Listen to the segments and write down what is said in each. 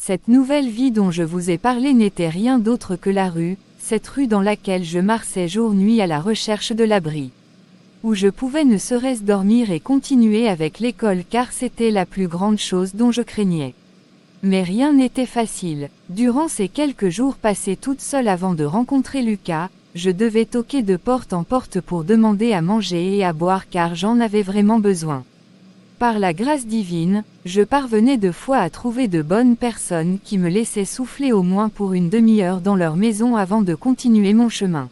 Cette nouvelle vie dont je vous ai parlé n'était rien d'autre que la rue, cette rue dans laquelle je marchais jour-nuit à la recherche de l'abri. Où je pouvais ne serait-ce dormir et continuer avec l'école car c'était la plus grande chose dont je craignais. Mais rien n'était facile. Durant ces quelques jours passés toute seule avant de rencontrer Lucas, je devais toquer de porte en porte pour demander à manger et à boire car j'en avais vraiment besoin. Par la grâce divine, je parvenais de fois à trouver de bonnes personnes qui me laissaient souffler au moins pour une demi-heure dans leur maison avant de continuer mon chemin.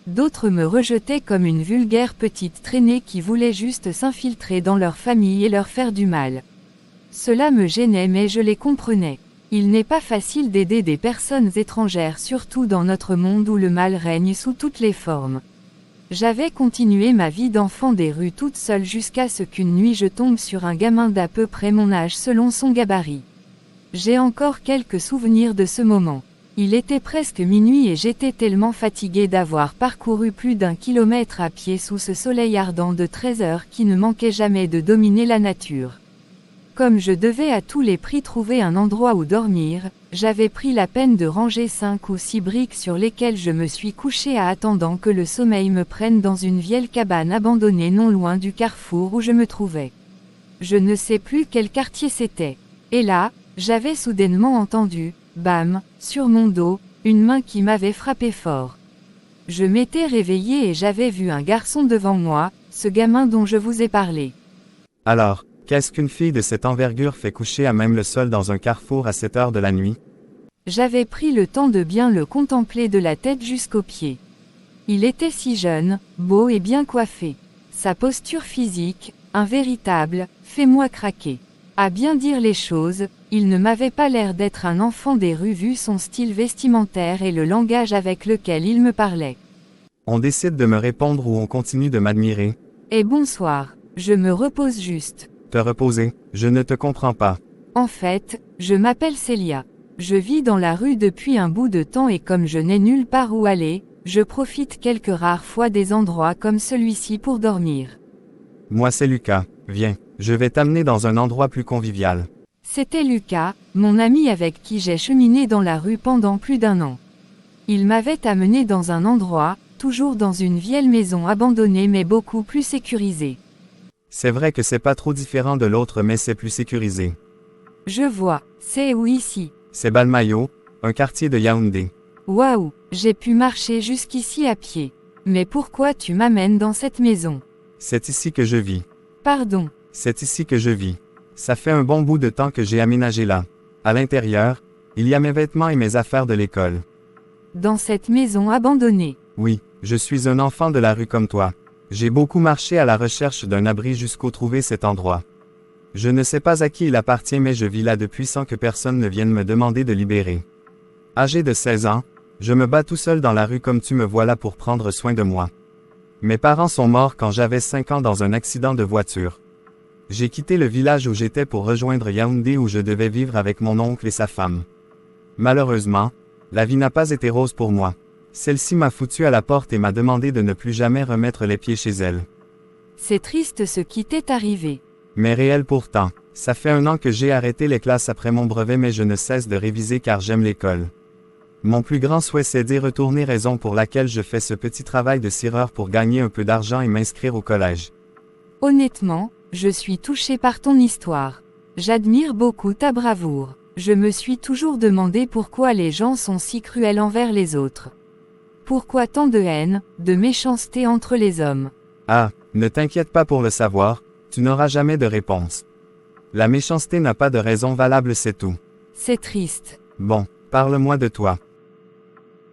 D'autres me rejetaient comme une vulgaire petite traînée qui voulait juste s'infiltrer dans leur famille et leur faire du mal. Cela me gênait mais je les comprenais. Il n'est pas facile d'aider des personnes étrangères surtout dans notre monde où le mal règne sous toutes les formes. J'avais continué ma vie d'enfant des rues toute seule jusqu'à ce qu'une nuit je tombe sur un gamin d'à peu près mon âge selon son gabarit. J'ai encore quelques souvenirs de ce moment. Il était presque minuit et j'étais tellement fatiguée d'avoir parcouru plus d'1 kilomètre à pied sous ce soleil ardent de 13 heures qui ne manquait jamais de dominer la nature. Comme je devais à tous les prix trouver un endroit où dormir, j'avais pris la peine de ranger 5 ou 6 briques sur lesquelles je me suis couchée à attendant que le sommeil me prenne dans une vieille cabane abandonnée non loin du carrefour où je me trouvais. Je ne sais plus quel quartier c'était. Et là, j'avais soudainement entendu, bam, sur mon dos, une main qui m'avait frappé fort. Je m'étais réveillée et j'avais vu un garçon devant moi, ce gamin dont je vous ai parlé. Alors, qu'est-ce qu'une fille de cette envergure fait coucher à même le sol dans un carrefour à cette heure de la nuit? J'avais pris le temps de bien le contempler de la tête jusqu'aux pieds. Il était si jeune, beau et bien coiffé. Sa posture physique, un véritable « fais-moi craquer ». À bien dire les choses, il ne m'avait pas l'air d'être un enfant des rues vu son style vestimentaire et le langage avec lequel il me parlait. On décide de me répondre ou on continue de m'admirer? Et bonsoir, je me repose juste. Te reposer, je ne te comprends pas. En fait, je m'appelle Célia. Je vis dans la rue depuis un bout de temps et comme je n'ai nulle part où aller, je profite quelques rares fois des endroits comme celui-ci pour dormir. Moi c'est Lucas, viens, je vais t'amener dans un endroit plus convivial. C'était Lucas, mon ami avec qui j'ai cheminé dans la rue pendant plus d'1 an. Il m'avait amené dans un endroit, toujours dans une vieille maison abandonnée mais beaucoup plus sécurisée. C'est vrai que c'est pas trop différent de l'autre mais c'est plus sécurisé. Je vois, c'est où ici? C'est Balmayo, un quartier de Yaoundé. Waouh, j'ai pu marcher jusqu'ici à pied. Mais pourquoi tu m'amènes dans cette maison? C'est ici que je vis. Pardon. C'est ici que je vis. Ça fait un bon bout de temps que j'ai aménagé là. À l'intérieur, il y a mes vêtements et mes affaires de l'école. Dans cette maison abandonnée? Oui, je suis un enfant de la rue comme toi. J'ai beaucoup marché à la recherche d'un abri jusqu'au trouver cet endroit. Je ne sais pas à qui il appartient mais je vis là depuis sans que personne ne vienne me demander de libérer. Âgé de 16 ans, je me bats tout seul dans la rue comme tu me vois là pour prendre soin de moi. Mes parents sont morts quand j'avais 5 ans dans un accident de voiture. J'ai quitté le village où j'étais pour rejoindre Yaoundé où je devais vivre avec mon oncle et sa femme. Malheureusement, la vie n'a pas été rose pour moi. Celle-ci m'a foutu à la porte et m'a demandé de ne plus jamais remettre les pieds chez elle. C'est triste ce qui t'est arrivé. Mais réel pourtant. Ça fait 1 an que j'ai arrêté les classes après mon brevet mais je ne cesse de réviser car j'aime l'école. Mon plus grand souhait c'est d'y retourner, raison pour laquelle je fais ce petit travail de cireur pour gagner un peu d'argent et m'inscrire au collège. Honnêtement, je suis touchée par ton histoire. J'admire beaucoup ta bravoure. Je me suis toujours demandé pourquoi les gens sont si cruels envers les autres. Pourquoi tant de haine, de méchanceté entre les hommes? Ah, ne t'inquiète pas pour le savoir, tu n'auras jamais de réponse. La méchanceté n'a pas de raison valable, c'est tout. C'est triste. Bon, parle-moi de toi.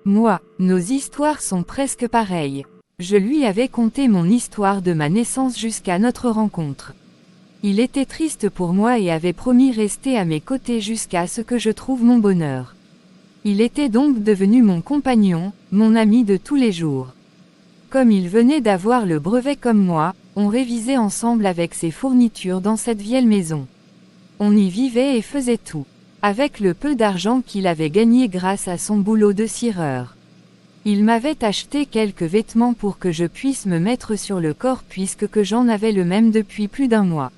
Moi, nos histoires sont presque pareilles. Je lui avais conté mon histoire de ma naissance jusqu'à notre rencontre. Il était triste pour moi et avait promis rester à mes côtés jusqu'à ce que je trouve mon bonheur. Il était donc devenu mon compagnon, mon ami de tous les jours. Comme il venait d'avoir le brevet comme moi, on révisait ensemble avec ses fournitures dans cette vieille maison. On y vivait et faisait tout. Avec le peu d'argent qu'il avait gagné grâce à son boulot de cireur. Il m'avait acheté quelques vêtements pour que je puisse me mettre sur le corps puisque que j'en avais le même depuis plus d'1 mois.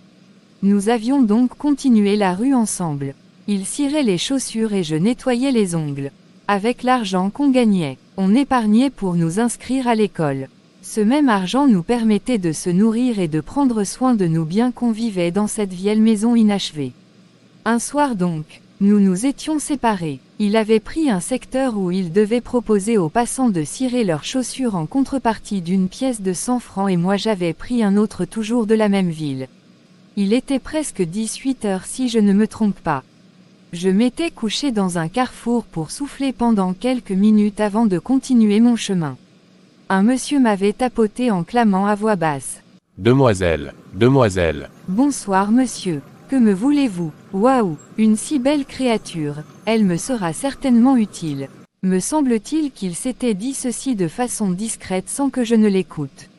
Nous avions donc continué la rue ensemble. Il cirait les chaussures et je nettoyais les ongles. Avec l'argent qu'on gagnait, on épargnait pour nous inscrire à l'école. Ce même argent nous permettait de se nourrir et de prendre soin de nous bien qu'on vivait dans cette vieille maison inachevée. Un soir donc, nous nous étions séparés. Il avait pris un secteur où il devait proposer aux passants de cirer leurs chaussures en contrepartie d'une pièce de 100 francs et moi j'avais pris un autre toujours de la même ville. Il était presque 18 heures si je ne me trompe pas. Je m'étais couché dans un carrefour pour souffler pendant quelques minutes avant de continuer mon chemin. Un monsieur m'avait tapoté en clamant à voix basse. « Demoiselle, demoiselle. » Bonsoir monsieur, que me voulez-vous? Waouh, une si belle créature, elle me sera certainement utile. Me semble-t-il qu'il s'était dit ceci de façon discrète sans que je ne l'écoute.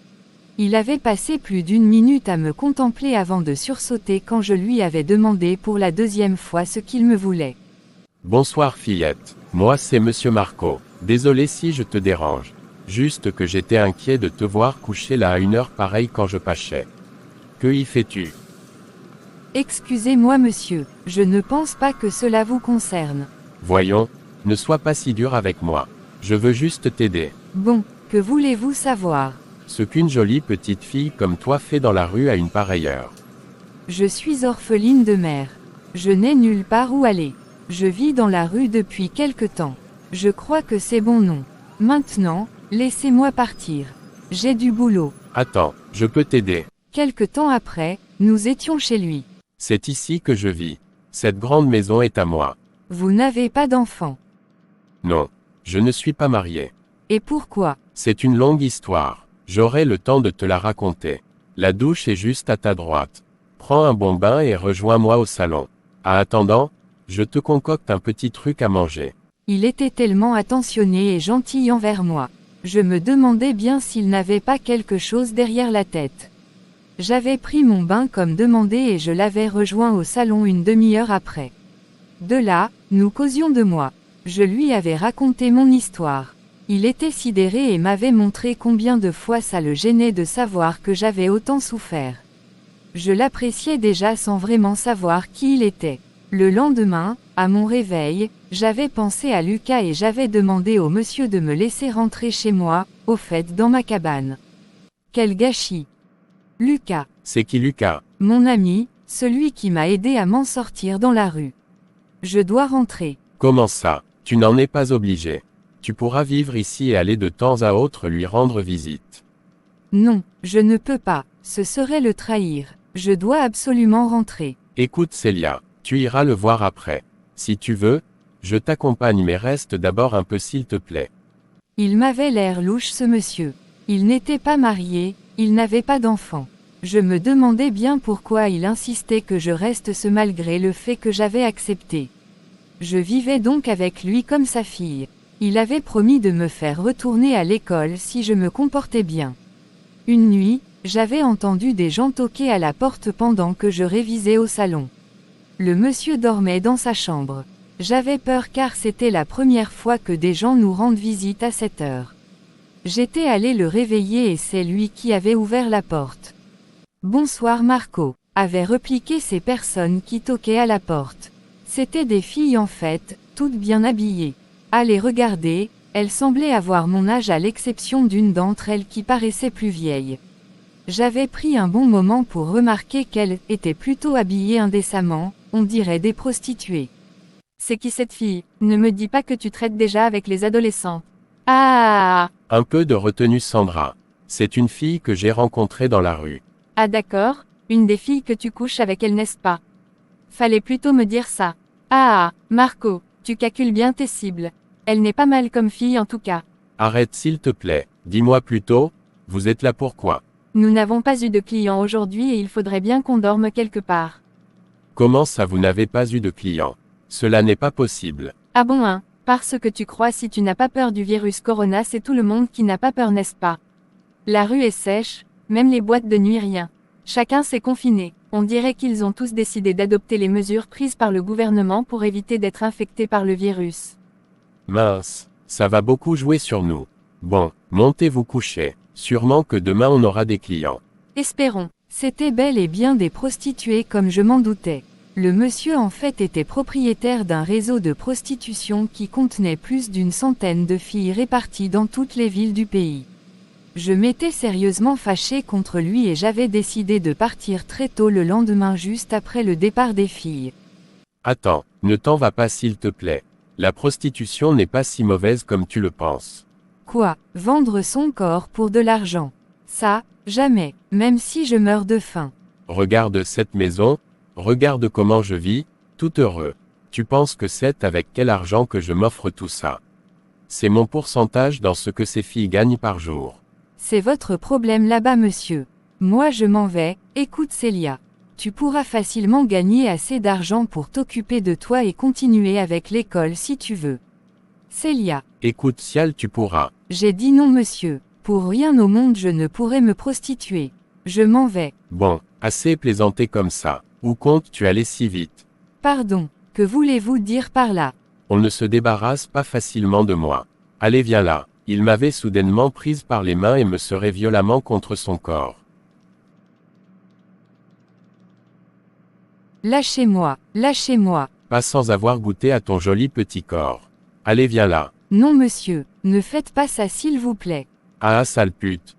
Il avait passé plus d'une minute à me contempler avant de sursauter quand je lui avais demandé pour la deuxième fois ce qu'il me voulait. « Bonsoir fillette, moi c'est monsieur Marco, désolé si je te dérange. Juste que j'étais inquiet de te voir couché là à une heure pareille quand je pâchais. Que y fais-tu? » Excusez-moi monsieur, je ne pense pas que cela vous concerne. Voyons, ne sois pas si dur avec moi. Je veux juste t'aider. Bon, que voulez-vous savoir? Ce qu'une jolie petite fille comme toi fait dans la rue à une pareille heure. Je suis orpheline de mère. Je n'ai nulle part où aller. Je vis dans la rue depuis quelque temps. Je crois que c'est bon nom. Maintenant, laissez-moi partir. J'ai du boulot. Attends, je peux t'aider. Quelque temps après, nous étions chez lui. C'est ici que je vis. Cette grande maison est à moi. Vous n'avez pas d'enfant. Non, je ne suis pas marié. Et pourquoi? C'est une longue histoire. J'aurai le temps de te la raconter. La douche est juste à ta droite. Prends un bon bain et rejoins-moi au salon. En attendant, je te concocte un petit truc à manger. Il était tellement attentionné et gentil envers moi. Je me demandais bien s'il n'avait pas quelque chose derrière la tête. J'avais pris mon bain comme demandé et je l'avais rejoint au salon une demi-heure après. De là, nous causions de moi. Je lui avais raconté mon histoire. Il était sidéré et m'avait montré combien de fois ça le gênait de savoir que j'avais autant souffert. Je l'appréciais déjà sans vraiment savoir qui il était. Le lendemain, à mon réveil, j'avais pensé à Lucas et j'avais demandé au monsieur de me laisser rentrer chez moi, au fait dans ma cabane. Quel gâchis! Lucas. C'est qui Lucas? Mon ami, celui qui m'a aidé à m'en sortir dans la rue. Je dois rentrer. Comment ça? Tu n'en es pas obligé. Tu pourras vivre ici et aller de temps à autre lui rendre visite. Non, je ne peux pas, ce serait le trahir. Je dois absolument rentrer. Écoute Célia, tu iras le voir après. Si tu veux, je t'accompagne mais reste d'abord un peu s'il te plaît. Il m'avait l'air louche ce monsieur. Il n'était pas marié, il n'avait pas d'enfant. Je me demandais bien pourquoi il insistait que je reste ce malgré le fait que j'avais accepté. Je vivais donc avec lui comme sa fille. Il avait promis de me faire retourner à l'école si je me comportais bien. Une nuit, j'avais entendu des gens toquer à la porte pendant que je révisais au salon. Le monsieur dormait dans sa chambre. J'avais peur car c'était la première fois que des gens nous rendent visite à cette heure. J'étais allé le réveiller et c'est lui qui avait ouvert la porte. « Bonsoir Marco », avaient repliqué ces personnes qui toquaient à la porte. C'étaient des filles en fait, toutes bien habillées. À les regarder, elles semblaient avoir mon âge à l'exception d'une d'entre elles qui paraissait plus vieille. J'avais pris un bon moment pour remarquer qu'elles étaient plutôt habillées indécemment, on dirait des prostituées. « C'est qui cette fille? Ne me dis pas que tu traites déjà avec les adolescents. » Ah! Un peu de retenue Sandra. C'est une fille que j'ai rencontrée dans la rue. Ah d'accord, une des filles que tu couches avec elle n'est-ce pas? Fallait plutôt me dire ça. Ah, Marco, tu calcules bien tes cibles. Elle n'est pas mal comme fille en tout cas. Arrête s'il te plaît, dis-moi plutôt, vous êtes là pourquoi? Nous n'avons pas eu de clients aujourd'hui et il faudrait bien qu'on dorme quelque part. Comment ça vous n'avez pas eu de clients? Cela n'est pas possible. Ah bon hein, parce que tu crois si tu n'as pas peur du virus Corona c'est tout le monde qui n'a pas peur n'est-ce pas? La rue est sèche, même les boîtes de nuit rien. Chacun s'est confiné. On dirait qu'ils ont tous décidé d'adopter les mesures prises par le gouvernement pour éviter d'être infectés par le virus. Mince, ça va beaucoup jouer sur nous. Bon, montez vous coucher. Sûrement que demain on aura des clients. Espérons. C'était bel et bien des prostituées comme je m'en doutais. Le monsieur en fait était propriétaire d'un réseau de prostitution qui contenait plus d'une centaine de filles réparties dans toutes les villes du pays. Je m'étais sérieusement fâché contre lui et j'avais décidé de partir très tôt le lendemain juste après le départ des filles. Attends, ne t'en va pas s'il te plaît. La prostitution n'est pas si mauvaise comme tu le penses. Quoi, vendre son corps pour de l'argent? Ça, jamais, même si je meurs de faim. Regarde cette maison, regarde comment je vis, tout heureux. Tu penses que c'est avec quel argent que je m'offre tout ça? C'est mon pourcentage dans ce que ces filles gagnent par jour. C'est votre problème là-bas monsieur. Moi je m'en vais, écoute Célia. Tu pourras facilement gagner assez d'argent pour t'occuper de toi et continuer avec l'école si tu veux. Célia. Écoute Cial, tu pourras. J'ai dit non monsieur. Pour rien au monde je ne pourrais me prostituer. Je m'en vais. Bon, assez plaisanté comme ça. Où comptes-tu aller si vite? Pardon, que voulez-vous dire par là? On ne se débarrasse pas facilement de moi. Allez viens là. Il m'avait soudainement prise par les mains et me serrait violemment contre son corps. Lâchez-moi, lâchez-moi. Pas sans avoir goûté à ton joli petit corps. Allez viens là. Non monsieur, ne faites pas ça s'il vous plaît. Ah sale pute.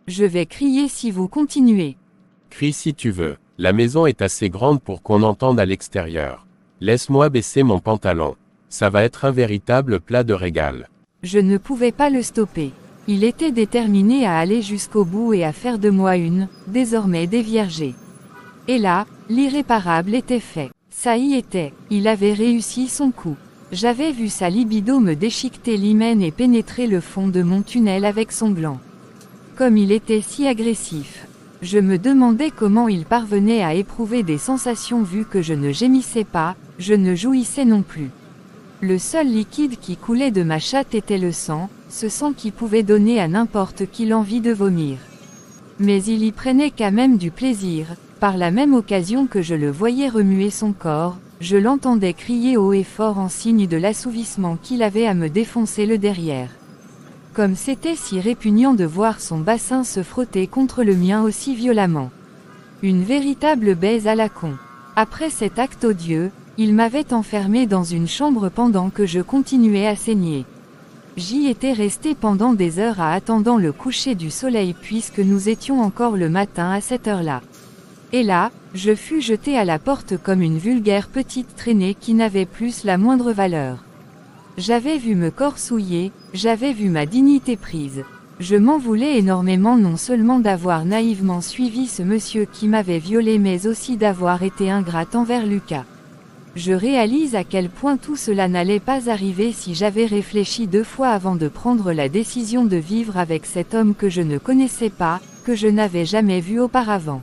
Je vais crier si vous continuez. Crie si tu veux. La maison est assez grande pour qu'on entende à l'extérieur. Laisse-moi baisser mon pantalon. Ça va être un véritable plat de régal. Je ne pouvais pas le stopper. Il était déterminé à aller jusqu'au bout et à faire de moi une, désormais déviergée. Et là, l'irréparable était fait. Ça y était, il avait réussi son coup. J'avais vu sa libido me déchiqueter l'hymen et pénétrer le fond de mon tunnel avec son gland. Comme il était si agressif. Je me demandais comment il parvenait à éprouver des sensations vu que je ne gémissais pas, je ne jouissais non plus. Le seul liquide qui coulait de ma chatte était le sang, ce sang qui pouvait donner à n'importe qui l'envie de vomir. Mais il y prenait quand même du plaisir, par la même occasion que je le voyais remuer son corps, je l'entendais crier haut et fort en signe de l'assouvissement qu'il avait à me défoncer le derrière. Comme c'était si répugnant de voir son bassin se frotter contre le mien aussi violemment. Une véritable baise à la con. Après cet acte odieux, il m'avait enfermé dans une chambre pendant que je continuais à saigner. J'y étais resté pendant des heures à attendant le coucher du soleil puisque nous étions encore le matin à cette heure-là. Et là, je fus jeté à la porte comme une vulgaire petite traînée qui n'avait plus la moindre valeur. J'avais vu me corps souillé, j'avais vu ma dignité prise. Je m'en voulais énormément non seulement d'avoir naïvement suivi ce monsieur qui m'avait violé mais aussi d'avoir été ingrate envers Lucas. Je réalise à quel point tout cela n'allait pas arriver si j'avais réfléchi 2 fois avant de prendre la décision de vivre avec cet homme que je ne connaissais pas, que je n'avais jamais vu auparavant.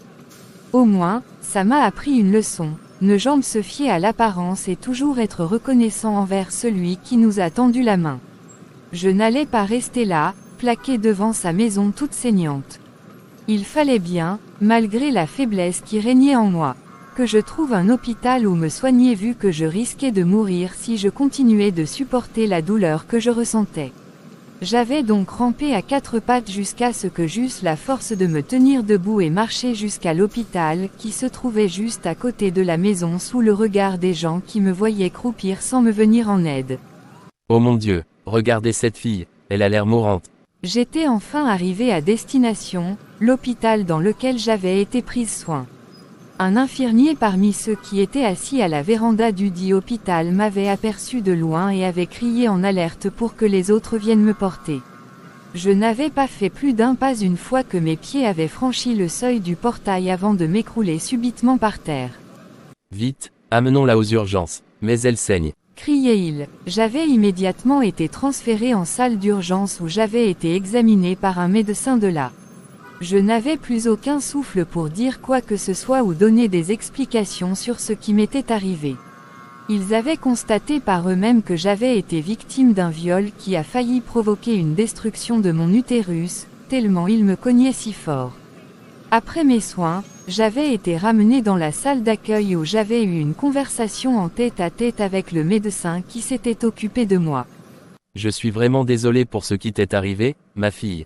Au moins, ça m'a appris une leçon, ne jamais se fier à l'apparence et toujours être reconnaissant envers celui qui nous a tendu la main. Je n'allais pas rester là, plaqué devant sa maison toute saignante. Il fallait bien, malgré la faiblesse qui régnait en moi, que je trouve un hôpital où me soigner vu que je risquais de mourir si je continuais de supporter la douleur que je ressentais. J'avais donc rampé à 4 pattes jusqu'à ce que j'eusse la force de me tenir debout et marcher jusqu'à l'hôpital qui se trouvait juste à côté de la maison sous le regard des gens qui me voyaient croupir sans me venir en aide. Oh mon Dieu, regardez cette fille, elle a l'air mourante. J'étais enfin arrivé à destination, l'hôpital dans lequel j'avais été prise soin. Un infirmier parmi ceux qui étaient assis à la véranda du dit hôpital m'avait aperçu de loin et avait crié en alerte pour que les autres viennent me porter. Je n'avais pas fait plus d'un pas une fois que mes pieds avaient franchi le seuil du portail avant de m'écrouler subitement par terre. Vite, amenons-la aux urgences, mais elle saigne. Criait-il. J'avais immédiatement été transféré en salle d'urgence où j'avais été examiné par un médecin de là. Je n'avais plus aucun souffle pour dire quoi que ce soit ou donner des explications sur ce qui m'était arrivé. Ils avaient constaté par eux-mêmes que j'avais été victime d'un viol qui a failli provoquer une destruction de mon utérus, tellement il me cognait si fort. Après mes soins, j'avais été ramené dans la salle d'accueil où j'avais eu une conversation en tête-à-tête avec le médecin qui s'était occupé de moi. Je suis vraiment désolé pour ce qui t'est arrivé, ma fille.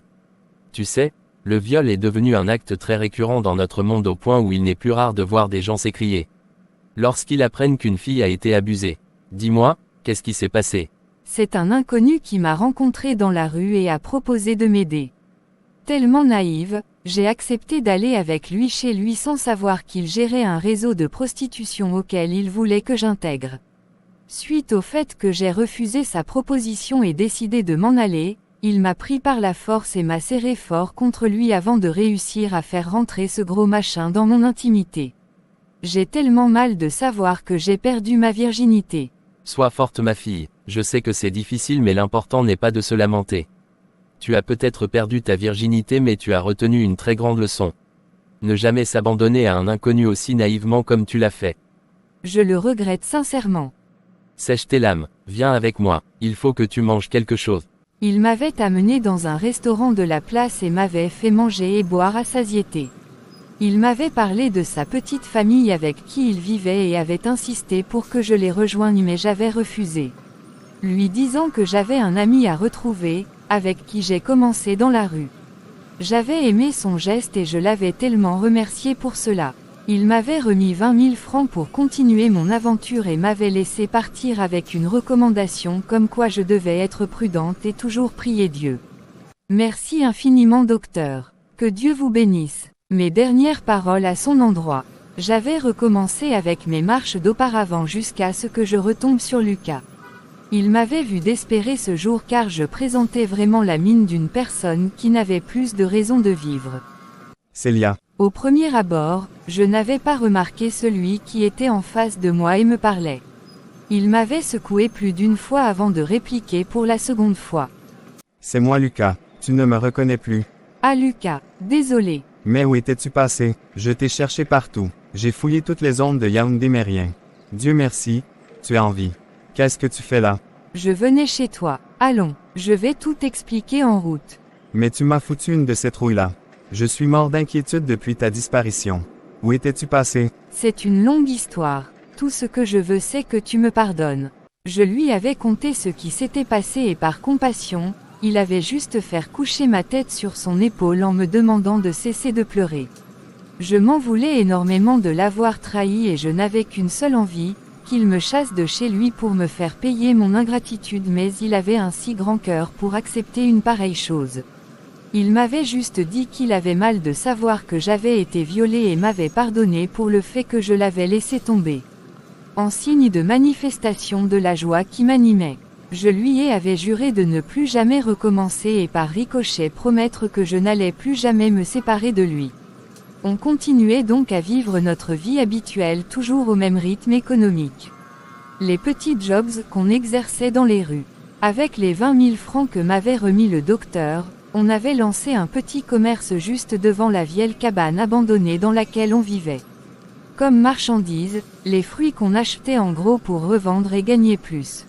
Tu sais, Le viol est devenu un acte très récurrent dans notre monde au point où il n'est plus rare de voir des gens s'écrier lorsqu'ils apprennent qu'une fille a été abusée. Dis-moi, qu'est-ce qui s'est passé? C'est un inconnu qui m'a rencontré dans la rue et a proposé de m'aider. Tellement naïve, j'ai accepté d'aller avec lui chez lui sans savoir qu'il gérait un réseau de prostitution auquel il voulait que j'intègre. Suite au fait que j'ai refusé sa proposition et décidé de m'en aller, il m'a pris par la force et m'a serré fort contre lui avant de réussir à faire rentrer ce gros machin dans mon intimité. J'ai tellement mal de savoir que j'ai perdu ma virginité. Sois forte ma fille, je sais que c'est difficile mais l'important n'est pas de se lamenter. Tu as peut-être perdu ta virginité mais tu as retenu une très grande leçon. Ne jamais s'abandonner à un inconnu aussi naïvement comme tu l'as fait. Je le regrette sincèrement. Sèche tes larmes, viens avec moi, il faut que tu manges quelque chose. Il m'avait amené dans un restaurant de la place et m'avait fait manger et boire à satiété. Il m'avait parlé de sa petite famille avec qui il vivait et avait insisté pour que je les rejoigne mais j'avais refusé. Lui disant que j'avais un ami à retrouver, avec qui j'ai commencé dans la rue. J'avais aimé son geste et je l'avais tellement remercié pour cela. Il m'avait remis 20 000 francs pour continuer mon aventure et m'avait laissé partir avec une recommandation comme quoi je devais être prudente et toujours prier Dieu. Merci infiniment docteur. Que Dieu vous bénisse. Mes dernières paroles à son endroit. J'avais recommencé avec mes marches d'auparavant jusqu'à ce que je retombe sur Lucas. Il m'avait vu d'espérer ce jour car je présentais vraiment la mine d'une personne qui n'avait plus de raison de vivre. Célia. Au premier abord, je n'avais pas remarqué celui qui était en face de moi et me parlait. Il m'avait secoué plus d'une fois avant de répliquer pour la seconde fois. C'est moi Lucas, tu ne me reconnais plus. Ah Lucas, désolé. Mais où étais-tu passé? Je t'ai cherché partout. J'ai fouillé toutes les ondes de Yaoundé mais rien. Dieu merci, tu es en vie. Qu'est-ce que tu fais là? Je venais chez toi. Allons, je vais tout expliquer en route. Mais tu m'as foutu une de ces trouilles-là. Je suis mort d'inquiétude depuis ta disparition. Où étais-tu passé? C'est une longue histoire. Tout ce que je veux c'est que tu me pardonnes. Je lui avais conté ce qui s'était passé et par compassion, il avait juste fait coucher ma tête sur son épaule en me demandant de cesser de pleurer. Je m'en voulais énormément de l'avoir trahi et je n'avais qu'une seule envie, qu'il me chasse de chez lui pour me faire payer mon ingratitude mais il avait un si grand cœur pour accepter une pareille chose. Il m'avait juste dit qu'il avait mal de savoir que j'avais été violée et m'avait pardonné pour le fait que je l'avais laissé tomber. En signe de manifestation de la joie qui m'animait. Je lui avais juré de ne plus jamais recommencer et par ricochet promettre que je n'allais plus jamais me séparer de lui. On continuait donc à vivre notre vie habituelle toujours au même rythme économique. Les petits jobs qu'on exerçait dans les rues. Avec les 20 000 francs que m'avait remis le docteur, on avait lancé un petit commerce juste devant la vieille cabane abandonnée dans laquelle on vivait. Comme marchandise, les fruits qu'on achetait en gros pour revendre et gagner plus.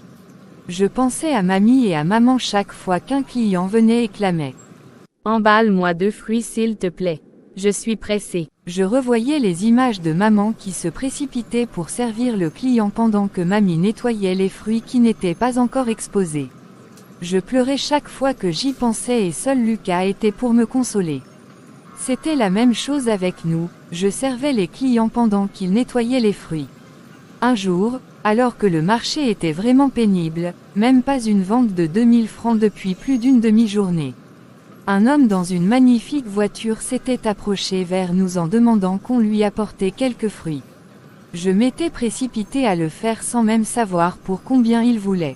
Je pensais à mamie et à maman chaque fois qu'un client venait et clamait. Emballe-moi 2 fruits s'il te plaît. Je suis pressée. Je revoyais les images de maman qui se précipitait pour servir le client pendant que mamie nettoyait les fruits qui n'étaient pas encore exposés. Je pleurais chaque fois que j'y pensais et seul Lucas était pour me consoler. C'était la même chose avec nous, je servais les clients pendant qu'ils nettoyaient les fruits. Un jour, alors que le marché était vraiment pénible, même pas une vente de 2000 francs depuis plus d'une demi-journée. Un homme dans une magnifique voiture s'était approché vers nous en demandant qu'on lui apportait quelques fruits. Je m'étais précipité à le faire sans même savoir pour combien il voulait.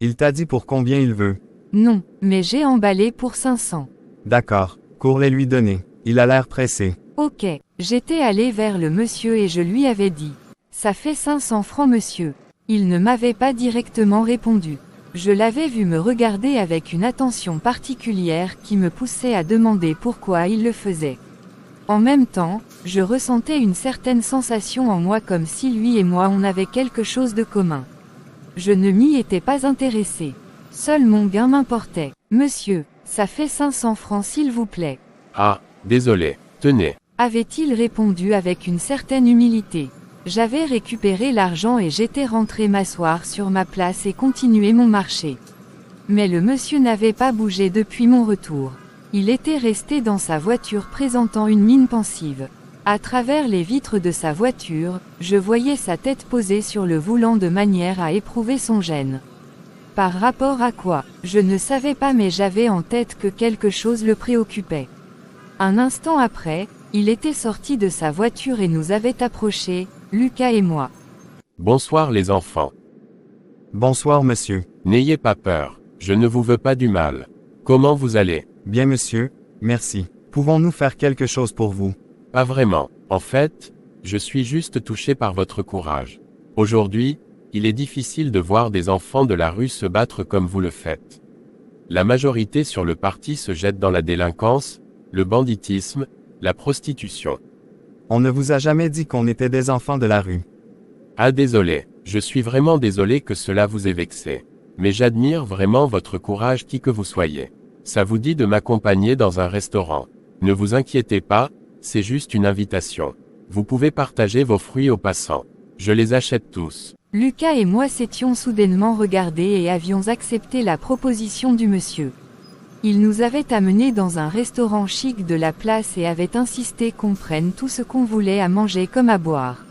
Il t'a dit pour combien il veut? Non, mais j'ai emballé pour 500. D'accord, cours les lui donner. Il a l'air pressé. Ok, j'étais allé vers le monsieur et je lui avais dit. Ça fait 500 francs monsieur. Il ne m'avait pas directement répondu. Je l'avais vu me regarder avec une attention particulière qui me poussait à demander pourquoi il le faisait. En même temps, je ressentais une certaine sensation en moi comme si lui et moi on avait quelque chose de commun. Je ne m'y étais pas intéressé. Seul mon gain m'importait. Monsieur, ça fait 500 francs s'il vous plaît. Ah, désolé, tenez. Avait-il répondu avec une certaine humilité. J'avais récupéré l'argent et j'étais rentré m'asseoir sur ma place et continuer mon marché. Mais le monsieur n'avait pas bougé depuis mon retour. Il était resté dans sa voiture présentant une mine pensive. À travers les vitres de sa voiture, je voyais sa tête posée sur le volant de manière à éprouver son gêne. Par rapport à quoi, je ne savais pas, mais j'avais en tête que quelque chose le préoccupait. Un instant après, il était sorti de sa voiture et nous avait approchés, Lucas et moi. Bonsoir les enfants. Bonsoir monsieur. N'ayez pas peur, je ne vous veux pas du mal. Comment vous allez? Bien monsieur, merci. Pouvons-nous faire quelque chose pour vous? Pas vraiment. En fait, je suis juste touché par votre courage. Aujourd'hui, il est difficile de voir des enfants de la rue se battre comme vous le faites. La majorité sur le parti se jette dans la délinquance, le banditisme, la prostitution. On ne vous a jamais dit qu'on était des enfants de la rue. Ah désolé, je suis vraiment désolé que cela vous ait vexé. Mais j'admire vraiment votre courage qui que vous soyez. Ça vous dit de m'accompagner dans un restaurant. Ne vous inquiétez pas, c'est juste une invitation. Vous pouvez partager vos fruits aux passants. Je les achète tous. Lucas et moi s'étions soudainement regardés et avions accepté la proposition du monsieur. Il nous avait amenés dans un restaurant chic de la place et avait insisté qu'on prenne tout ce qu'on voulait à manger comme à boire.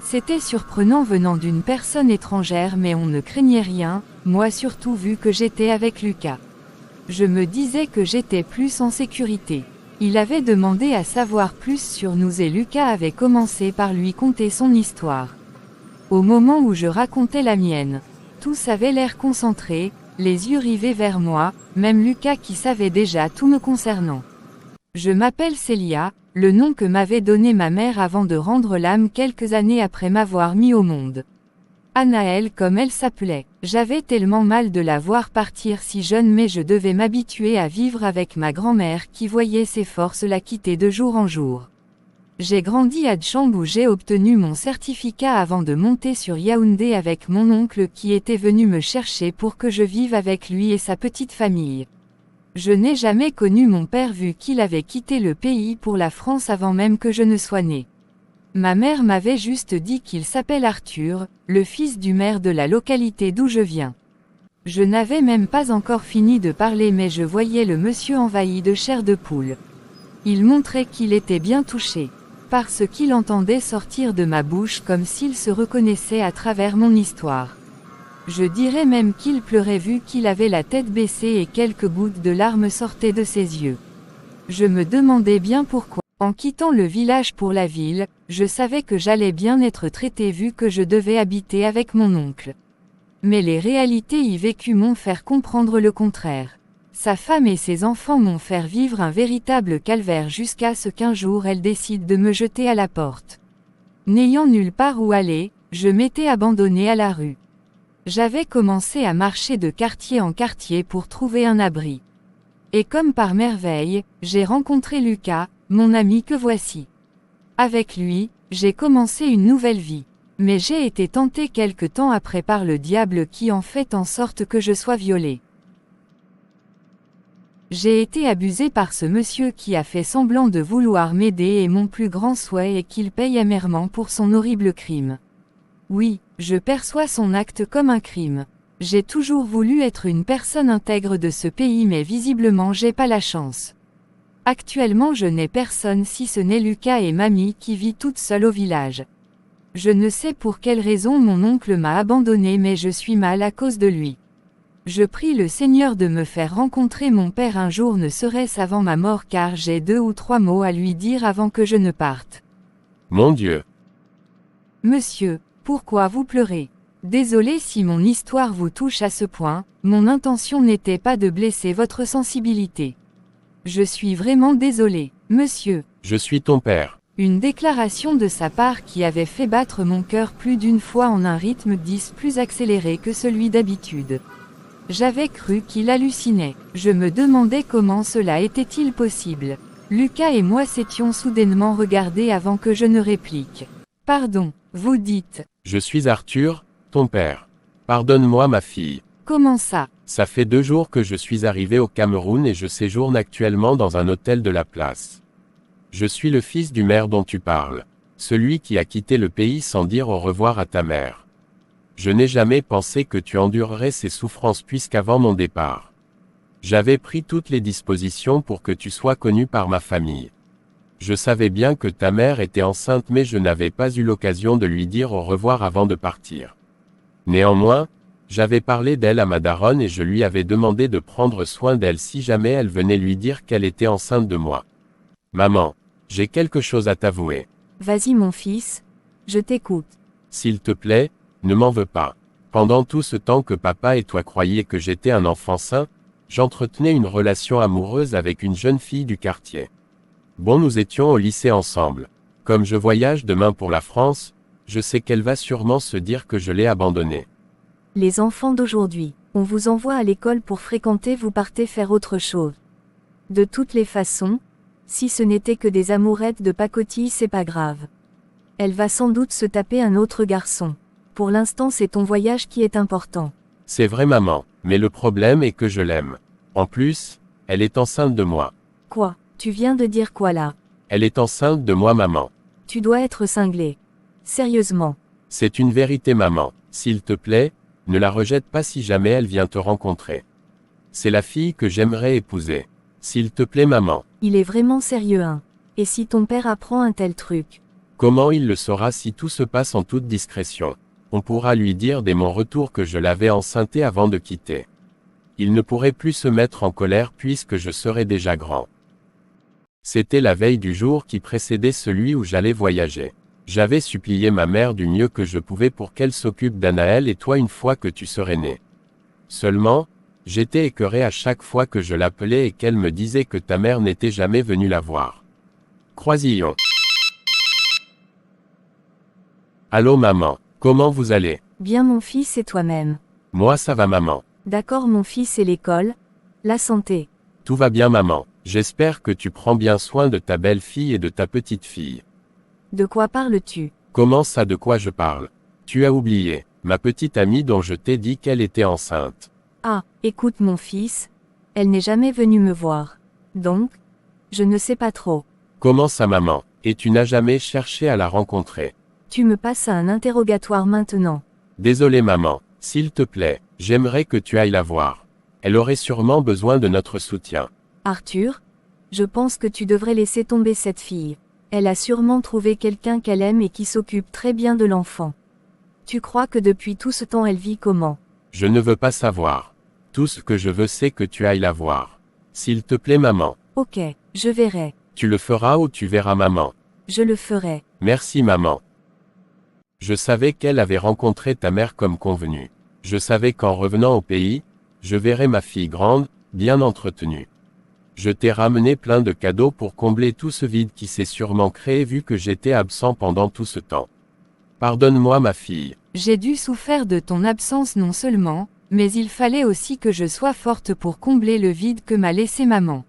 C'était surprenant venant d'une personne étrangère, mais on ne craignait rien, moi surtout vu que j'étais avec Lucas. Je me disais que j'étais plus en sécurité. Il avait demandé à savoir plus sur nous et Lucas avait commencé par lui conter son histoire. Au moment où je racontais la mienne, tous avaient l'air concentrés, les yeux rivés vers moi, même Lucas qui savait déjà tout me concernant. Je m'appelle Célia, le nom que m'avait donné ma mère avant de rendre l'âme quelques années après m'avoir mis au monde. Anaëlle comme elle s'appelait. J'avais tellement mal de la voir partir si jeune, mais je devais m'habituer à vivre avec ma grand-mère qui voyait ses forces la quitter de jour en jour. J'ai grandi à Djambe où j'ai obtenu mon certificat avant de monter sur Yaoundé avec mon oncle qui était venu me chercher pour que je vive avec lui et sa petite famille. Je n'ai jamais connu mon père vu qu'il avait quitté le pays pour la France avant même que je ne sois née. Ma mère m'avait juste dit qu'il s'appelle Arthur, le fils du maire de la localité d'où je viens. Je n'avais même pas encore fini de parler mais je voyais le monsieur envahi de chair de poule. Il montrait qu'il était bien touché. Parce qu'il entendait sortir de ma bouche comme s'il se reconnaissait à travers mon histoire. Je dirais même qu'il pleurait vu qu'il avait la tête baissée et quelques gouttes de larmes sortaient de ses yeux. Je me demandais bien pourquoi. En quittant le village pour la ville, je savais que j'allais bien être traité vu que je devais habiter avec mon oncle. Mais les réalités y vécues m'ont fait comprendre le contraire. Sa femme et ses enfants m'ont fait vivre un véritable calvaire jusqu'à ce qu'un jour elle décide de me jeter à la porte. N'ayant nulle part où aller, je m'étais abandonnée à la rue. J'avais commencé à marcher de quartier en quartier pour trouver un abri. Et comme par merveille, j'ai rencontré Lucas, mon ami que voici. Avec lui, j'ai commencé une nouvelle vie. Mais j'ai été tentée quelque temps après par le diable qui en fait en sorte que je sois violée. J'ai été abusée par ce monsieur qui a fait semblant de vouloir m'aider et mon plus grand souhait est qu'il paye amèrement pour son horrible crime. Oui, je perçois son acte comme un crime. J'ai toujours voulu être une personne intègre de ce pays mais visiblement j'ai pas la chance. Actuellement je n'ai personne si ce n'est Lucas et mamie qui vit toute seule au village. Je ne sais pour quelle raison mon oncle m'a abandonnée mais je suis mal à cause de lui. Je prie le Seigneur de me faire rencontrer mon père un jour ne serait-ce avant ma mort car j'ai 2 ou 3 mots à lui dire avant que je ne parte. Mon Dieu. Monsieur, pourquoi vous pleurez? Désolé si mon histoire vous touche à ce point, mon intention n'était pas de blesser votre sensibilité. Je suis vraiment désolé, monsieur. Je suis ton père. Une déclaration de sa part qui avait fait battre mon cœur plus d'une fois en un rythme 10 plus accéléré que celui d'habitude. J'avais cru qu'il hallucinait. Je me demandais comment cela était-il possible. Lucas et moi s'étions soudainement regardés avant que je ne réplique. Pardon, vous dites. Je suis Arthur, ton père. Pardonne-moi ma fille. Comment ça? Ça fait 2 jours que je suis arrivé au Cameroun et je séjourne actuellement dans un hôtel de la place. Je suis le fils du maire dont tu parles. Celui qui a quitté le pays sans dire au revoir à ta mère. Je n'ai jamais pensé que tu endurerais ces souffrances puisqu'avant mon départ, J'avais pris toutes les dispositions pour que tu sois connu par ma famille. Je savais bien que ta mère était enceinte mais je n'avais pas eu l'occasion de lui dire au revoir avant de partir. Néanmoins, j'avais parlé d'elle à ma daronne et je lui avais demandé de prendre soin d'elle si jamais elle venait lui dire qu'elle était enceinte de moi. Maman, j'ai quelque chose à t'avouer. Vas-y mon fils, je t'écoute. S'il te plaît, ne m'en veux pas. Pendant tout ce temps que papa et toi croyiez que j'étais un enfant sain, j'entretenais une relation amoureuse avec une jeune fille du quartier. Bon, nous étions au lycée ensemble. Comme je voyage demain pour la France, je sais qu'elle va sûrement se dire que je l'ai abandonnée. Les enfants d'aujourd'hui, on vous envoie à l'école pour fréquenter, vous partez faire autre chose. De toutes les façons, si ce n'était que des amourettes de pacotille, c'est pas grave. Elle va sans doute se taper un autre garçon. Pour l'instant, c'est ton voyage qui est important. C'est vrai maman, mais le problème est que je l'aime. En plus, elle est enceinte de moi. Quoi? Tu viens de dire quoi là? Elle est enceinte de moi maman. Tu dois être cinglé. Sérieusement. C'est une vérité maman, s'il te plaît, ne la rejette pas si jamais elle vient te rencontrer. C'est la fille que j'aimerais épouser. S'il te plaît maman. Il est vraiment sérieux hein. Et si ton père apprend un tel truc? Comment il le saura si tout se passe en toute discrétion? On pourra lui dire dès mon retour que je l'avais enceinté avant de quitter. Il ne pourrait plus se mettre en colère puisque je serais déjà grand. C'était la veille du jour qui précédait celui où j'allais voyager. J'avais supplié ma mère du mieux que je pouvais pour qu'elle s'occupe d'Anaël et toi une fois que tu serais né. Seulement, j'étais écœuré à chaque fois que je l'appelais et qu'elle me disait que ta mère n'était jamais venue la voir. Croisillon. Allô maman, comment vous allez? Bien mon fils et toi-même. Moi ça va maman. D'accord mon fils et l'école? La santé. Tout va bien maman, j'espère que tu prends bien soin de ta belle-fille et de ta petite-fille. De quoi parles-tu? Comment ça de quoi je parle? Tu as oublié, ma petite amie dont je t'ai dit qu'elle était enceinte. Ah, écoute mon fils, elle n'est jamais venue me voir. Donc, je ne sais pas trop. Comment ça maman, et tu n'as jamais cherché à la rencontrer? Tu me passes à un interrogatoire maintenant. Désolé maman, s'il te plaît, j'aimerais que tu ailles la voir. Elle aurait sûrement besoin de notre soutien. Arthur, je pense que tu devrais laisser tomber cette fille. Elle a sûrement trouvé quelqu'un qu'elle aime et qui s'occupe très bien de l'enfant. Tu crois que depuis tout ce temps elle vit comment? Je ne veux pas savoir. Tout ce que je veux c'est que tu ailles la voir. S'il te plaît maman. Ok, je verrai. Tu le feras ou tu verras maman? Je le ferai. Merci maman. Je savais qu'elle avait rencontré ta mère comme convenu. Je savais qu'en revenant au pays, je verrais ma fille grande, bien entretenue. Je t'ai ramené plein de cadeaux pour combler tout ce vide qui s'est sûrement créé vu que j'étais absent pendant tout ce temps. Pardonne-moi ma fille. J'ai dû souffrir de ton absence non seulement, mais il fallait aussi que je sois forte pour combler le vide que m'a laissé maman.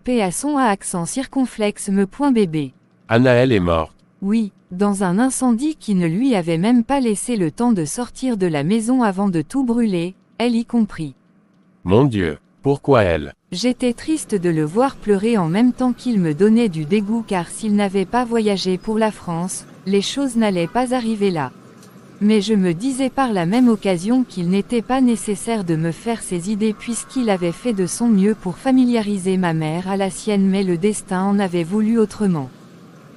Paix à son à accent circonflexe me point bébé. Anaël est morte. Oui, dans un incendie qui ne lui avait même pas laissé le temps de sortir de la maison avant de tout brûler, elle y compris. Mon Dieu, pourquoi elle? J'étais triste de le voir pleurer en même temps qu'il me donnait du dégoût car s'il n'avait pas voyagé pour la France, les choses n'allaient pas arriver là. Mais je me disais par la même occasion qu'il n'était pas nécessaire de me faire ses idées puisqu'il avait fait de son mieux pour familiariser ma mère à la sienne mais le destin en avait voulu autrement.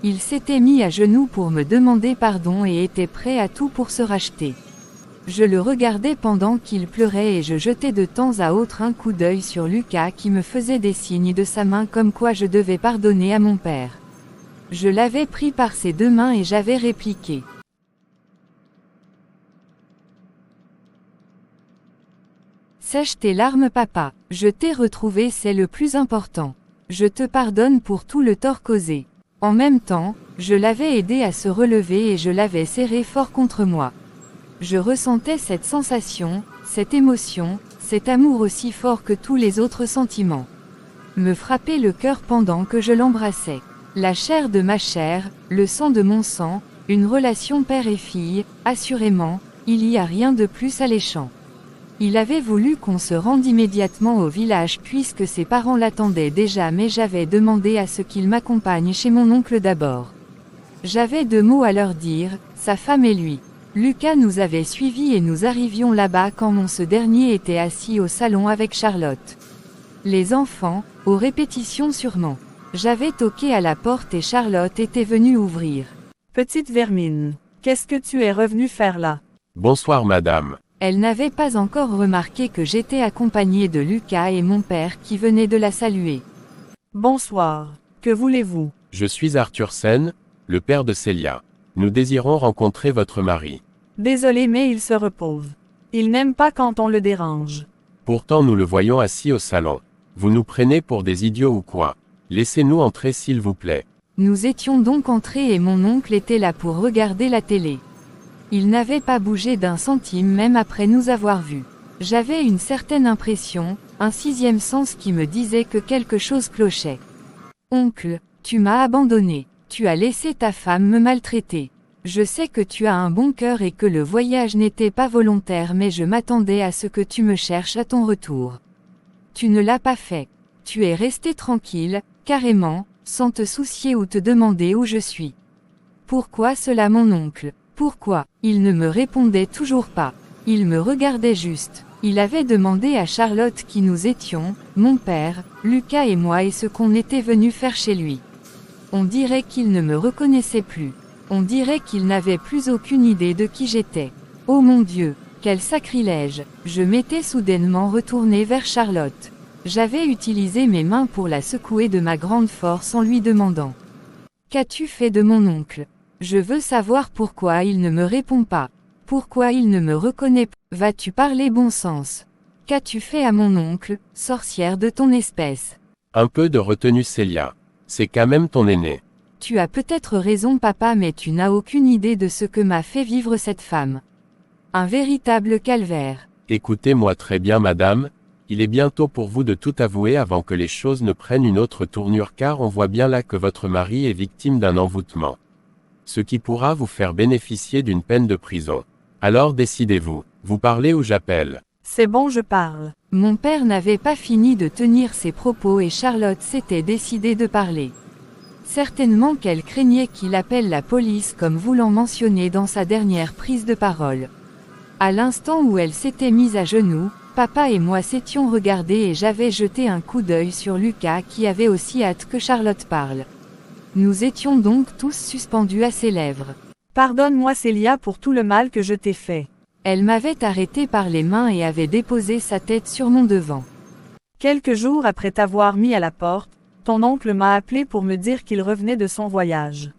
Il s'était mis à genoux pour me demander pardon et était prêt à tout pour se racheter. Je le regardais pendant qu'il pleurait et je jetais de temps à autre un coup d'œil sur Lucas qui me faisait des signes de sa main comme quoi je devais pardonner à mon père. Je l'avais pris par ses deux mains et j'avais répliqué. Sèche tes larmes papa, je t'ai retrouvé, c'est le plus important. Je te pardonne pour tout le tort causé. En même temps, je l'avais aidé à se relever et je l'avais serré fort contre moi. Je ressentais cette sensation, cette émotion, cet amour aussi fort que tous les autres sentiments. Me frappait le cœur pendant que je l'embrassais. La chair de ma chair, le sang de mon sang, une relation père et fille, assurément, il y a rien de plus alléchant. Il avait voulu qu'on se rende immédiatement au village puisque ses parents l'attendaient déjà mais j'avais demandé à ce qu'il m'accompagne chez mon oncle d'abord. J'avais 2 mots à leur dire, sa femme et lui. Lucas nous avait suivis et nous arrivions là-bas quand ce dernier était assis au salon avec Charlotte. Les enfants, aux répétitions sûrement. J'avais toqué à la porte et Charlotte était venue ouvrir. Petite vermine, qu'est-ce que tu es revenue faire là? Bonsoir madame. Elle n'avait pas encore remarqué que j'étais accompagnée de Lucas et mon père qui venait de la saluer. Bonsoir, que voulez-vous? Je suis Arthur Sen, le père de Célia. Nous désirons rencontrer votre mari. Désolé mais il se repose. Il n'aime pas quand on le dérange. Pourtant nous le voyons assis au salon. Vous nous prenez pour des idiots ou quoi? Laissez-nous entrer s'il vous plaît. Nous étions donc entrés et mon oncle était là pour regarder la télé. Il n'avait pas bougé d'un centime même après nous avoir vus. J'avais une certaine impression, un sixième sens qui me disait que quelque chose clochait. Oncle, tu m'as abandonné. Tu as laissé ta femme me maltraiter. Je sais que tu as un bon cœur et que le voyage n'était pas volontaire mais je m'attendais à ce que tu me cherches à ton retour. Tu ne l'as pas fait. Tu es resté tranquille, carrément, sans te soucier ou te demander où je suis. Pourquoi cela mon oncle? Pourquoi? Il ne me répondait toujours pas. Il me regardait juste. Il avait demandé à Charlotte qui nous étions, mon père, Lucas et moi et ce qu'on était venu faire chez lui. On dirait qu'il ne me reconnaissait plus. On dirait qu'il n'avait plus aucune idée de qui j'étais. Oh mon Dieu, quel sacrilège! Je m'étais soudainement retourné vers Charlotte. J'avais utilisé mes mains pour la secouer de ma grande force en lui demandant. Qu'as-tu fait de mon oncle? Je veux savoir pourquoi il ne me répond pas. Pourquoi il ne me reconnaît pas? Vas-tu parler bon sens? Qu'as-tu fait à mon oncle, sorcière de ton espèce? Un peu de retenue Célia. C'est quand même ton aîné. Tu as peut-être raison papa mais tu n'as aucune idée de ce que m'a fait vivre cette femme. Un véritable calvaire. Écoutez-moi très bien madame, il est bientôt pour vous de tout avouer avant que les choses ne prennent une autre tournure car on voit bien là que votre mari est victime d'un envoûtement. Ce qui pourra vous faire bénéficier d'une peine de prison. Alors décidez-vous, vous parlez ou j'appelle? C'est bon je parle. Mon père n'avait pas fini de tenir ses propos et Charlotte s'était décidée de parler. Certainement qu'elle craignait qu'il appelle la police comme voulant mentionner dans sa dernière prise de parole. À l'instant où elle s'était mise à genoux, papa et moi s'étions regardés et j'avais jeté un coup d'œil sur Lucas qui avait aussi hâte que Charlotte parle. Nous étions donc tous suspendus à ses lèvres. Pardonne-moi Célia pour tout le mal que je t'ai fait. Elle m'avait arrêté par les mains et avait déposé sa tête sur mon devant. Quelques jours après t'avoir mis à la porte, ton oncle m'a appelé pour me dire qu'il revenait de son voyage.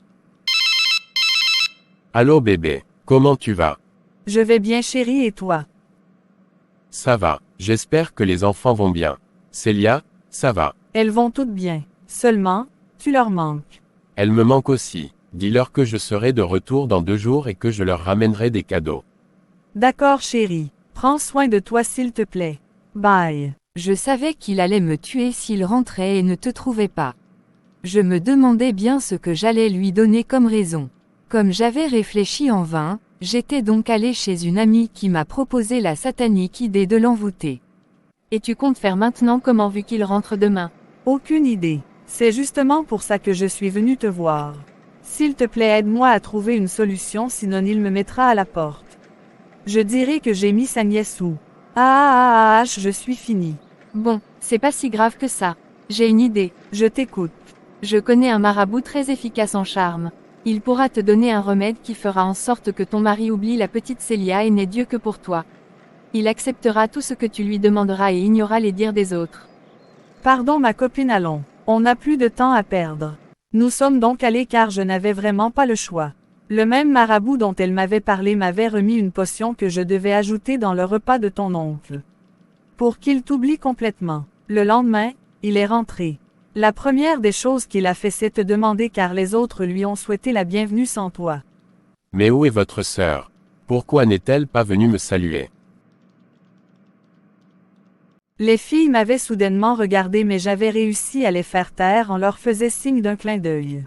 Allô bébé, comment tu vas? Je vais bien chérie et toi? Ça va, j'espère que les enfants vont bien. Célia, ça va. Elles vont toutes bien. Seulement, tu leur manques. Elles me manquent aussi. Dis-leur que je serai de retour dans 2 jours et que je leur ramènerai des cadeaux. D'accord chérie. Prends soin de toi s'il te plaît. Bye. Je savais qu'il allait me tuer s'il rentrait et ne te trouvait pas. Je me demandais bien ce que j'allais lui donner comme raison. Comme j'avais réfléchi en vain, j'étais donc allé chez une amie qui m'a proposé la satanique idée de l'envoûter. Et tu comptes faire maintenant comment vu qu'il rentre demain? Aucune idée. C'est justement pour ça que je suis venue te voir. S'il te plaît aide-moi à trouver une solution sinon il me mettra à la porte. Je dirai que j'ai mis sa nièce où. Je suis finie. Bon, c'est pas si grave que ça. J'ai une idée. Je t'écoute. Je connais un marabout très efficace en charme. Il pourra te donner un remède qui fera en sorte que ton mari oublie la petite Célia et n'ait Dieu que pour toi. Il acceptera tout ce que tu lui demanderas et ignorera les dires des autres. Pardon ma copine allons. On n'a plus de temps à perdre. Nous sommes donc allés car je n'avais vraiment pas le choix. Le même marabout dont elle m'avait parlé m'avait remis une potion que je devais ajouter dans le repas de ton oncle. Pour qu'il t'oublie complètement. Le lendemain, il est rentré. La première des choses qu'il a fait c'est te demander car les autres lui ont souhaité la bienvenue sans toi. Mais où est votre sœur? Pourquoi n'est-elle pas venue me saluer? Les filles m'avaient soudainement regardé mais j'avais réussi à les faire taire en leur faisant signe d'un clin d'œil.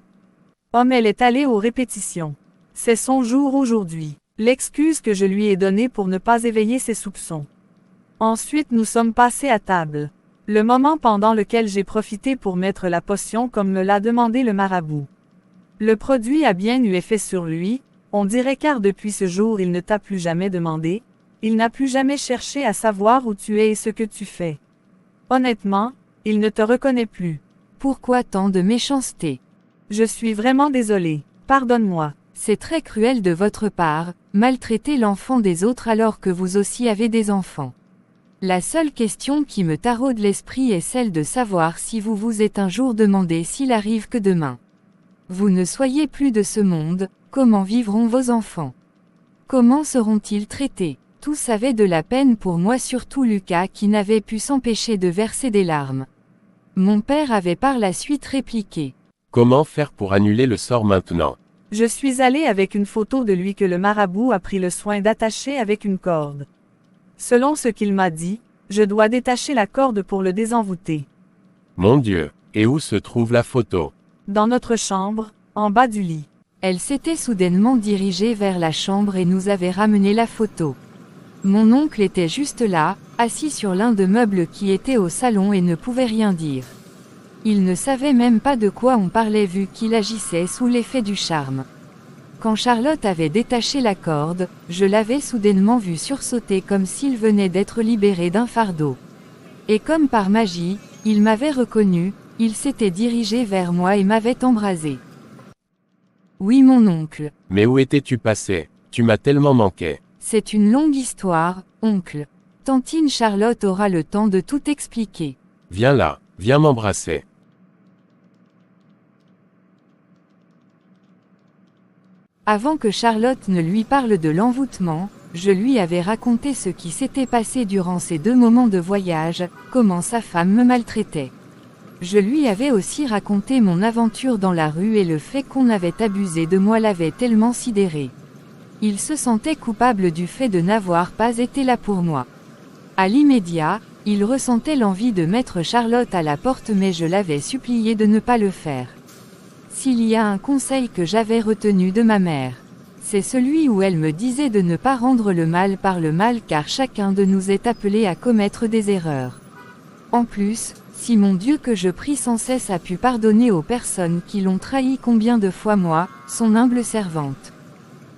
Elle est allée aux répétitions. C'est son jour aujourd'hui. L'excuse que je lui ai donnée pour ne pas éveiller ses soupçons. Ensuite nous sommes passés à table. Le moment pendant lequel j'ai profité pour mettre la potion comme me l'a demandé le marabout. Le produit a bien eu effet sur lui, on dirait car depuis ce jour il ne t'a plus jamais demandé, il n'a plus jamais cherché à savoir où tu es et ce que tu fais. Honnêtement, Il ne te reconnaît plus. Pourquoi tant de méchanceté? Je suis vraiment désolée. Pardonne-moi. C'est très cruel de votre part, maltraiter l'enfant des autres alors que vous aussi avez des enfants. La seule question qui me taraude l'esprit est celle de savoir si vous vous êtes un jour demandé s'il arrive que demain vous ne soyez plus de ce monde, comment vivront vos enfants? Comment seront-ils traités? Tous avaient de la peine pour moi, surtout Lucas qui n'avait pu s'empêcher de verser des larmes. Mon père avait par la suite répliqué. Comment faire pour annuler le sort maintenant? Je suis allé avec une photo de lui que le marabout a pris le soin d'attacher avec une corde. Selon ce qu'il m'a dit, je dois détacher la corde pour le désenvoûter. Mon Dieu, et où se trouve la photo? Dans notre chambre, en bas du lit. Elle s'était soudainement dirigée vers la chambre et nous avait ramené la photo. Mon oncle était juste là, assis sur l'un des meubles qui était au salon et ne pouvait rien dire. Il ne savait même pas de quoi on parlait vu qu'il agissait sous l'effet du charme. Quand Charlotte avait détaché la corde, je l'avais soudainement vu sursauter comme s'il venait d'être libéré d'un fardeau. Et comme par magie, il m'avait reconnu, il s'était dirigé vers moi et m'avait embrasé. Oui mon oncle. Mais où étais-tu passé? Tu m'as tellement manqué. C'est une longue histoire, oncle. Tantine Charlotte aura le temps de tout expliquer. Viens là, viens m'embrasser. Avant que Charlotte ne lui parle de l'envoûtement, je lui avais raconté ce qui s'était passé durant ces 2 moments de voyage, comment sa femme me maltraitait. Je lui avais aussi raconté mon aventure dans la rue et le fait qu'on avait abusé de moi l'avait tellement sidéré. Il se sentait coupable du fait de n'avoir pas été là pour moi. À l'immédiat, il ressentait l'envie de mettre Charlotte à la porte mais je l'avais supplié de ne pas le faire. S'il y a un conseil que j'avais retenu de ma mère, c'est celui où elle me disait de ne pas rendre le mal par le mal car chacun de nous est appelé à commettre des erreurs. En plus, si mon Dieu que je prie sans cesse a pu pardonner aux personnes qui l'ont trahi, combien de fois moi, son humble servante.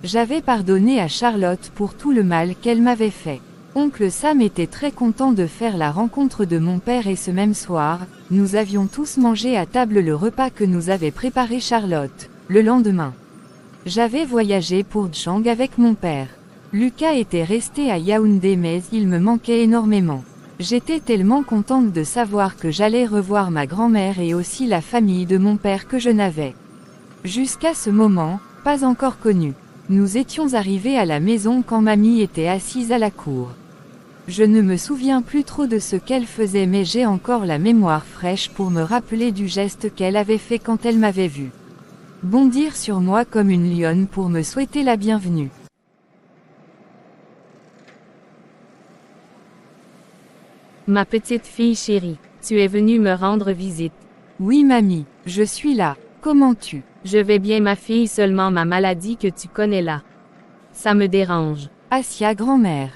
J'avais pardonné à Charlotte pour tout le mal qu'elle m'avait fait. Oncle Sam était très content de faire la rencontre de mon père et ce même soir, nous avions tous mangé à table le repas que nous avait préparé Charlotte. Le lendemain, j'avais voyagé pour Tchang avec mon père. Lucas était resté à Yaoundé mais il me manquait énormément. J'étais tellement contente de savoir que j'allais revoir ma grand-mère et aussi la famille de mon père que je n'avais, jusqu'à ce moment, pas encore connue. Nous étions arrivés à la maison quand mamie était assise à la cour. Je ne me souviens plus trop de ce qu'elle faisait mais j'ai encore la mémoire fraîche pour me rappeler du geste qu'elle avait fait quand elle m'avait vu bondir sur moi comme une lionne pour me souhaiter la bienvenue. Ma petite fille chérie, tu es venue me rendre visite. Oui mamie, je suis là. Comment tu? Je vais bien ma fille, seulement ma maladie que tu connais là. Ça me dérange. Asia grand-mère.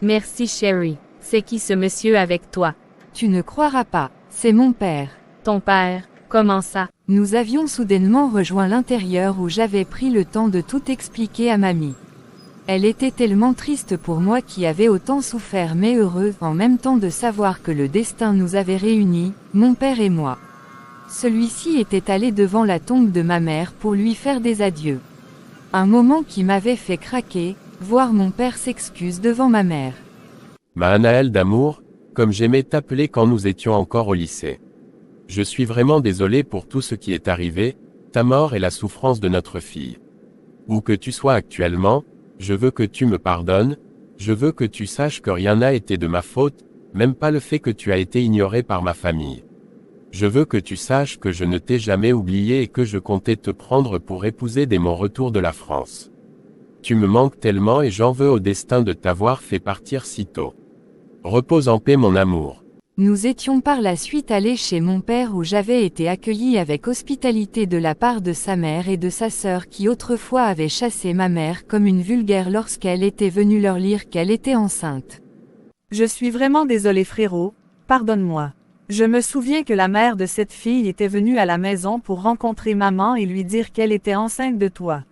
Merci chérie. C'est qui ce monsieur avec toi? Tu ne croiras pas, c'est mon père. Ton père, comment ça? Nous avions soudainement rejoint l'intérieur où j'avais pris le temps de tout expliquer à mamie. Elle était tellement triste pour moi qui avait autant souffert mais heureux en même temps de savoir que le destin nous avait réunis, mon père et moi. Celui-ci était allé devant la tombe de ma mère pour lui faire des adieux. Un moment qui m'avait fait craquer, voir mon père s'excuse devant ma mère. Ma Anaël d'amour, comme j'aimais t'appeler quand nous étions encore au lycée. Je suis vraiment désolé pour tout ce qui est arrivé, ta mort et la souffrance de notre fille. Où que tu sois actuellement, je veux que tu me pardonnes, je veux que tu saches que rien n'a été de ma faute, même pas le fait que tu as été ignoré par ma famille. Je veux que tu saches que je ne t'ai jamais oublié et que je comptais te prendre pour épouser dès mon retour de la France. Tu me manques tellement et j'en veux au destin de t'avoir fait partir si tôt. Repose en paix mon amour. Nous étions par la suite allés chez mon père où j'avais été accueilli avec hospitalité de la part de sa mère et de sa sœur qui autrefois avaient chassé ma mère comme une vulgaire lorsqu'elle était venue leur lire qu'elle était enceinte. Je suis vraiment désolé frérot, pardonne-moi. Je me souviens que la mère de cette fille était venue à la maison pour rencontrer maman et lui dire qu'elle était enceinte de toi.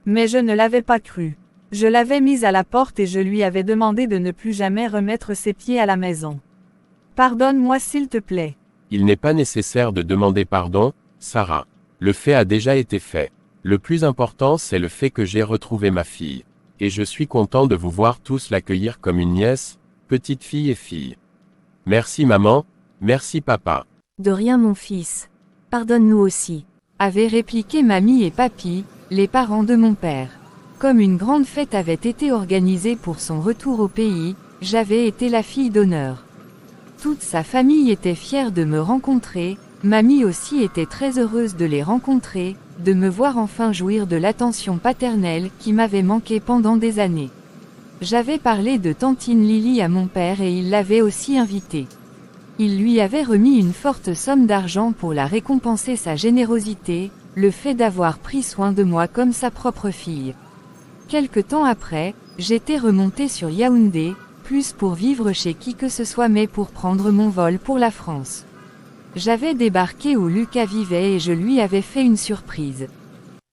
Mais je ne l'avais pas cru. Je l'avais mise à la porte et je lui avais demandé de ne plus jamais remettre ses pieds à la maison. Pardonne-moi s'il te plaît. Il n'est pas nécessaire de demander pardon, Sarah. Le fait a déjà été fait. Le plus important c'est le fait que j'ai retrouvé ma fille. Et je suis content de vous voir tous l'accueillir comme une nièce, petite fille et fille. Merci maman, merci papa. De rien mon fils. Pardonne-nous aussi. Avaient répliqué mamie et papy, les parents de mon père. Comme une grande fête avait été organisée pour son retour au pays, j'avais été la fille d'honneur. Toute sa famille était fière de me rencontrer, mamie aussi était très heureuse de les rencontrer, de me voir enfin jouir de l'attention paternelle qui m'avait manqué pendant des années. J'avais parlé de tantine Lily à mon père et il l'avait aussi invitée. Il lui avait remis une forte somme d'argent pour la récompenser sa générosité, le fait d'avoir pris soin de moi comme sa propre fille. Quelque temps après, j'étais remontée sur Yaoundé, plus pour vivre chez qui que ce soit mais pour prendre mon vol pour la France. J'avais débarqué où Lucas vivait et je lui avais fait une surprise.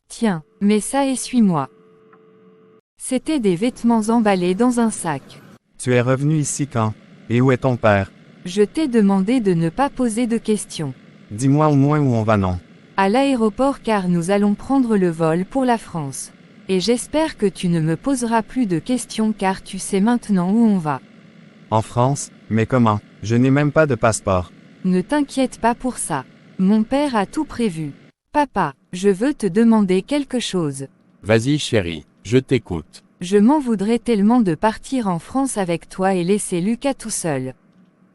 Tiens, mets ça et suis-moi. C'était des vêtements emballés dans un sac. Tu es revenu ici quand? Et où est ton père? Je t'ai demandé de ne pas poser de questions. Dis-moi au moins où on va non. À l'aéroport car nous allons prendre le vol pour la France. Et j'espère que tu ne me poseras plus de questions car tu sais maintenant où on va. En France? Mais comment? Je n'ai même pas de passeport. Ne t'inquiète pas pour ça. Mon père a tout prévu. Papa, je veux te demander quelque chose. Vas-y chérie, je t'écoute. Je m'en voudrais tellement de partir en France avec toi et laisser Lucas tout seul.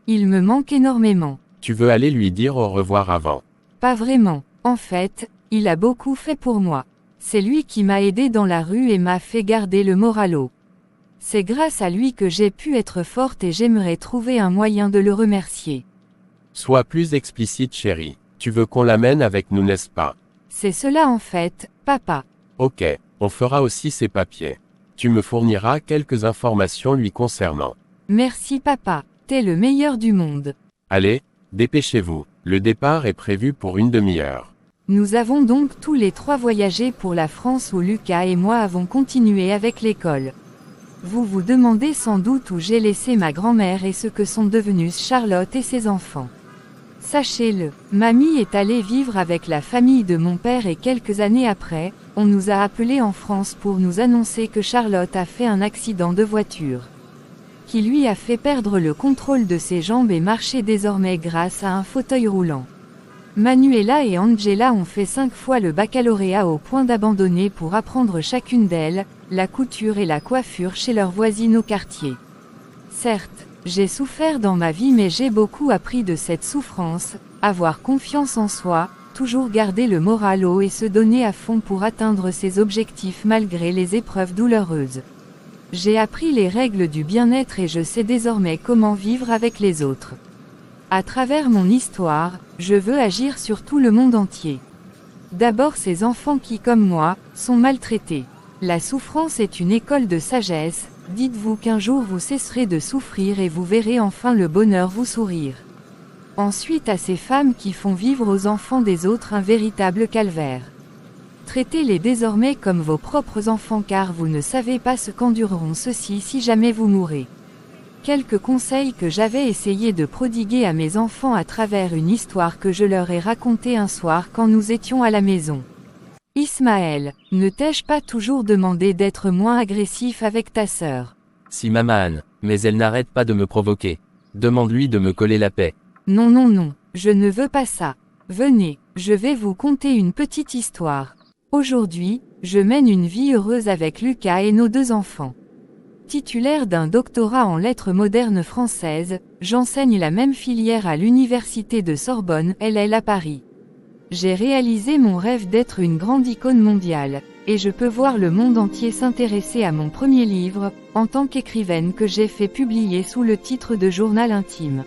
Il me manque énormément. Tu veux aller lui dire au revoir avant? Pas vraiment. En fait, il a beaucoup fait pour moi. C'est lui qui m'a aidé dans la rue et m'a fait garder le moral haut. C'est grâce à lui que j'ai pu être forte et j'aimerais trouver un moyen de le remercier. Sois plus explicite chérie. Tu veux qu'on l'amène avec nous n'est-ce pas? C'est cela en fait, papa. Ok, on fera aussi ses papiers. Tu me fourniras quelques informations lui concernant. Merci papa, t'es le meilleur du monde. Allez, dépêchez-vous, le départ est prévu pour une demi-heure. Nous avons donc tous les trois voyagé pour la France où Lucas et moi avons continué avec l'école. Vous vous demandez sans doute où j'ai laissé ma grand-mère et ce que sont devenus Charlotte et ses enfants. Sachez-le, mamie est allée vivre avec la famille de mon père et quelques années après, on nous a appelés en France pour nous annoncer que Charlotte a fait un accident de voiture. Qui lui a fait perdre le contrôle de ses jambes et marcher désormais grâce à un fauteuil roulant. Manuela et Angela ont fait 5 fois le baccalauréat au point d'abandonner pour apprendre chacune d'elles, la couture et la coiffure chez leurs voisines au quartier. Certes, j'ai souffert dans ma vie mais j'ai beaucoup appris de cette souffrance, avoir confiance en soi, toujours garder le moral haut et se donner à fond pour atteindre ses objectifs malgré les épreuves douloureuses. J'ai appris les règles du bien-être et je sais désormais comment vivre avec les autres. À travers mon histoire, je veux agir sur tout le monde entier. D'abord ces enfants qui, comme moi, sont maltraités. La souffrance est une école de sagesse, dites-vous qu'un jour vous cesserez de souffrir et vous verrez enfin le bonheur vous sourire. Ensuite à ces femmes qui font vivre aux enfants des autres un véritable calvaire. Traitez-les désormais comme vos propres enfants car vous ne savez pas ce qu'endureront ceux-ci si jamais vous mourrez. Quelques conseils que j'avais essayé de prodiguer à mes enfants à travers une histoire que je leur ai racontée un soir quand nous étions à la maison. Ismaël, ne t'ai-je pas toujours demandé d'être moins agressif avec ta sœur? Si maman, mais elle n'arrête pas de me provoquer. Demande-lui de me coller la paix. Non non non, je ne veux pas ça. Venez, je vais vous conter une petite histoire. Aujourd'hui, je mène une vie heureuse avec Lucas et nos 2 enfants. Titulaire d'un doctorat en lettres modernes françaises, j'enseigne la même filière à l'université de Sorbonne, LL à Paris. J'ai réalisé mon rêve d'être une grande icône mondiale, et je peux voir le monde entier s'intéresser à mon premier livre, en tant qu'écrivaine que j'ai fait publier sous le titre de Journal intime.